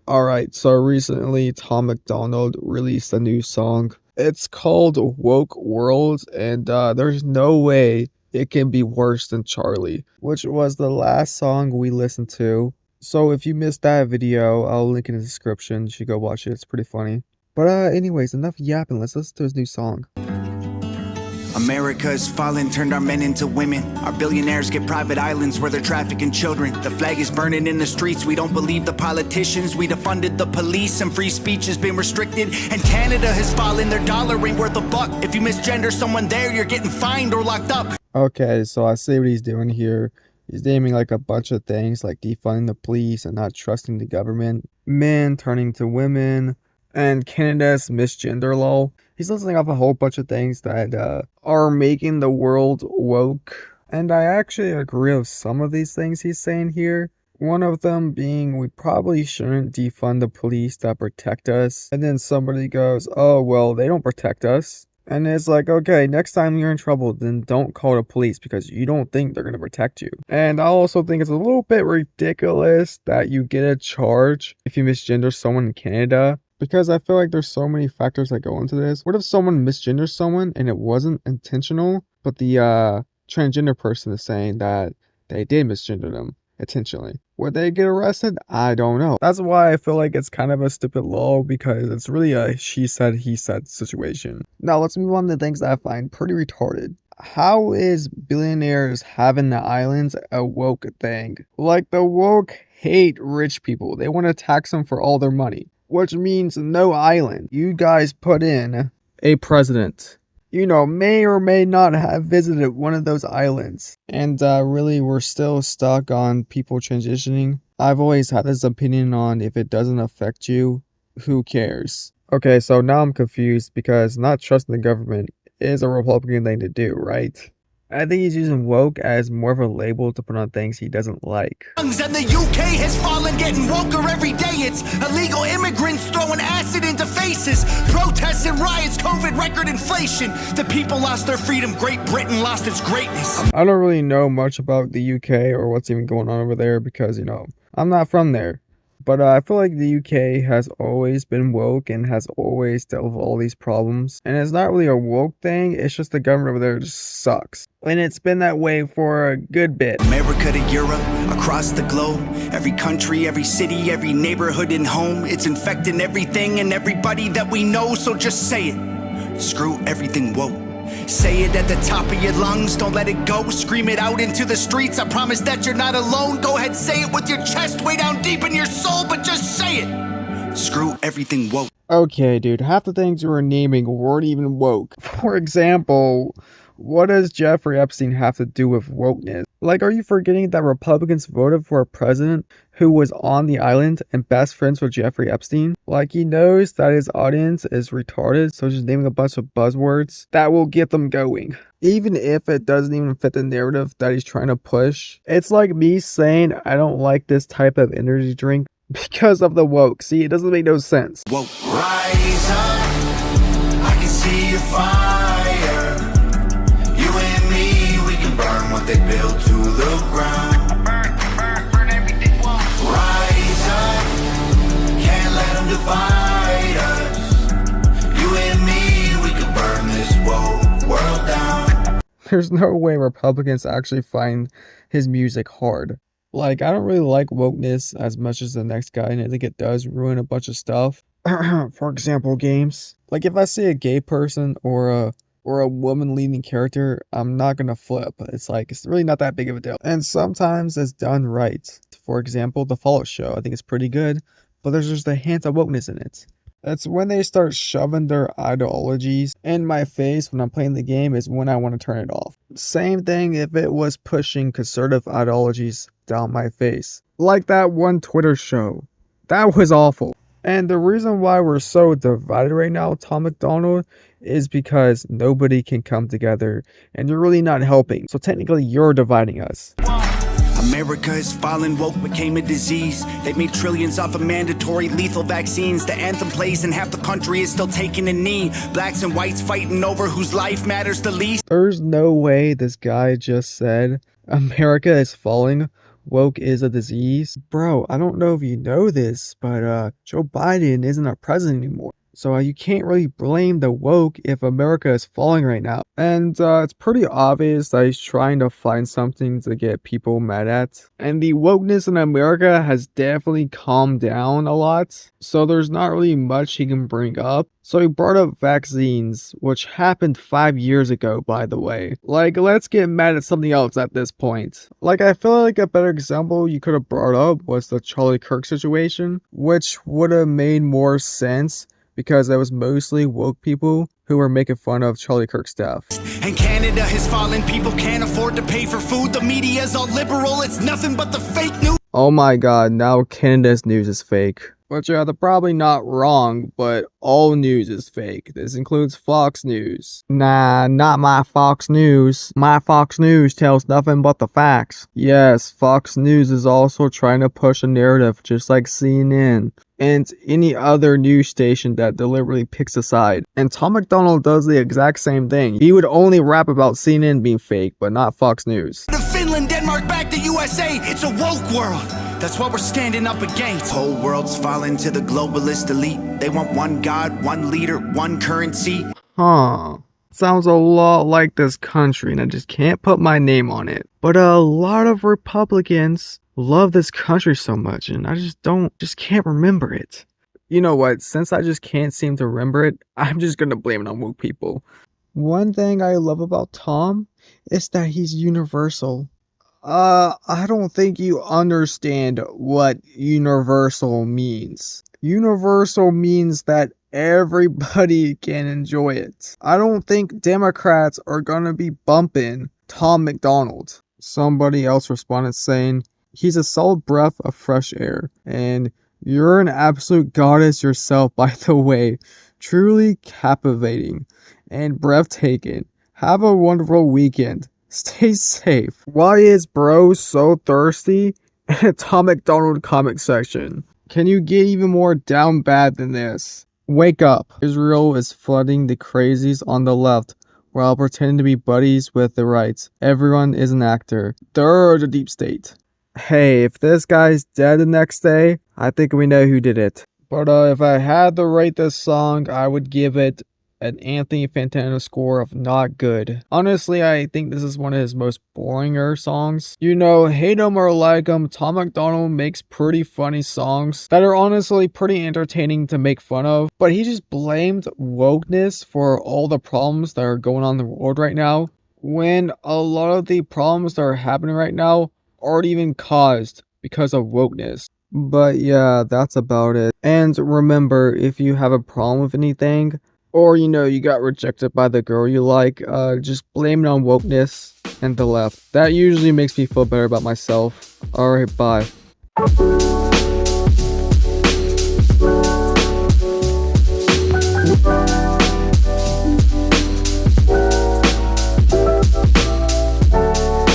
Alright, so recently Tom MacDonald released a new song. It's called Woke World, and there's no way it can be worse than Charlie, which was the last song we listened to. So if you missed that video, I'll link in the description. You should go watch it, it's pretty funny. But anyways, enough yapping, let's listen to his new song. America is fallen, turned our men into women. Our billionaires get private islands where they're trafficking children. The flag is burning in the streets, we don't believe the politicians. We defunded the police and free speech has been restricted. And Canada has fallen, their dollar ain't worth a buck. If you misgender someone there, you're getting fined or locked up. Okay, so I see what he's doing here. He's naming like a bunch of things like defunding the police and not trusting the government, men turning to women, and Canada's misgender law. He's listing off a whole bunch of things that are making the world woke. And I actually agree with some of these things he's saying here. One of them being we probably shouldn't defund the police that protect us. And then somebody goes, oh, well, they don't protect us. And it's like, okay, next time you're in trouble, then don't call the police because you don't think they're going to protect you. And I also think it's a little bit ridiculous that you get a charge if you misgender someone in Canada. Because I feel like there's so many factors that go into this. What if someone misgenders someone and it wasn't intentional, but the transgender person is saying that they did misgender them intentionally? Would they get arrested? I don't know. That's why I feel like it's kind of a stupid law, because it's really a she said, he said situation. Now let's move on to things that I find pretty retarded. How is billionaires having the islands a woke thing? Like, the woke hate rich people. They want to tax them for all their money, which means no island. You guys put in a president, may or may not have visited one of those islands. And really, we're still stuck on people transitioning. I've always had this opinion on if it doesn't affect you, who cares? Okay, so now I'm confused because not trusting the government is a Republican thing to do, right? I think he's using woke as more of a label to put on things he doesn't like. And the UK has fallen, getting woker every day. It's illegal immigrants throwing acid into faces, protests and riots, COVID record inflation. The people lost their freedom, Great Britain lost its greatness. I don't really know much about the UK or what's even going on over there because, I'm not from there. But I feel like the UK has always been woke and has always dealt with all these problems. And it's not really a woke thing, it's just the government over there just sucks. And it's been that way for a good bit. America to Europe, across the globe, every country, every city, every neighborhood and home. It's infecting everything and everybody that we know, so just say it. Screw everything woke. Say it at the top of your lungs, don't let it go. Scream it out into the streets, I promise that you're not alone. Go ahead, say it with your chest way down deep in your soul, but just say it. Screw everything woke. Okay, dude, half the things you were naming weren't even woke. For example, what does Jeffrey Epstein have to do with wokeness? Like, are you forgetting that Republicans voted for a president who was on the island and best friends with Jeffrey Epstein? Like, he knows that his audience is retarded, so just naming a bunch of buzzwords that will get them going. Even if it doesn't even fit the narrative that he's trying to push. It's like me saying I don't like this type of energy drink because of the woke. See, it doesn't make no sense. Woke. Rise up, I can see your fire. You and me, we can burn what they built to the ground. Burn everything woke. Rise up, can't let them divide us. You and me, we can burn this woke world down. There's no way Republicans actually find his music hard. Like, I don't really like wokeness as much as the next guy, and I think it does ruin a bunch of stuff. For example, games. Like, if I see a gay person or a woman leading character, I'm not gonna flip. It's really not that big of a deal. And sometimes it's done right. For example, the Fallout show, I think it's pretty good, but there's just a hint of wokeness in it. It's when they start shoving their ideologies in my face when I'm playing the game is when I want to turn it off. Same thing if it was pushing conservative ideologies down my face. Like that one Twitter show. That was awful. And the reason why we're so divided right now, Tom MacDonald, is because nobody can come together and you're really not helping. So technically you're dividing us. America is fallen, woke became a disease. They've made trillions off of mandatory lethal vaccines. The anthem plays and half the country is still taking a knee. Blacks and whites fighting over whose life matters the least. There's no way this guy just said America is falling woke is a disease. Bro, I don't know if you know this, but Joe Biden isn't our president anymore. So you can't really blame the woke if America is falling right now. And it's pretty obvious that he's trying to find something to get people mad at. And the wokeness in America has definitely calmed down a lot. So there's not really much he can bring up. So he brought up vaccines, which happened 5 years ago, by the way. Like, let's get mad at something else at this point. Like, I feel like a better example you could have brought up was the Charlie Kirk situation, which would have made more sense because it was mostly woke people who were making fun of Charlie Kirk's death. And Canada has fallen, people can't afford to pay for food. The media's all liberal, it's nothing but the fake news. Oh my god, now Canada's news is fake. Which they're probably not wrong, but all news is fake. This includes Fox News. Nah, not my Fox News. My Fox News tells nothing but the facts. Yes, Fox News is also trying to push a narrative just like CNN and any other news station that deliberately picks a side. And Tom MacDonald does the exact same thing. He would only rap about CNN being fake, but not Fox News. To Finland, Denmark, back to USA, it's a woke world. That's what we're standing up against. Whole world's falling to the globalist elite. They want one God, one leader, one currency. Huh. Sounds a lot like this country, and I just can't put my name on it. But a lot of Republicans love this country so much, and I just can't remember it. You know what? Since I just can't seem to remember it, I'm just gonna blame it on woke people. One thing I love about Tom is that he's universal. I don't think you understand what universal means. Universal means that everybody can enjoy it. I don't think Democrats are gonna be bumping Tom MacDonald. Somebody else responded saying, he's a solid breath of fresh air. And you're an absolute goddess yourself, by the way. Truly captivating and breathtaking. Have a wonderful weekend. Stay safe. Why is bro so thirsty? Tom MacDonald comic section. Can you get even more down bad than this? Wake up. Israel is flooding the crazies on the left while pretending to be buddies with the right. Everyone is an actor. They're the deep state. Hey, if this guy's dead the next day, I think we know who did it. But if I had to rate this song, I would give it an Anthony Fantano score of not good. Honestly, I think this is one of his most boringer songs. You know, hate him or like him, Tom MacDonald makes pretty funny songs that are honestly pretty entertaining to make fun of, but he just blamed wokeness for all the problems that are going on in the world right now, when a lot of the problems that are happening right now aren't even caused because of wokeness. But yeah, that's about it. And remember, if you have a problem with anything, or, you know, you got rejected by the girl you like, just blame it on wokeness and the left. That usually makes me feel better about myself. Alright, bye.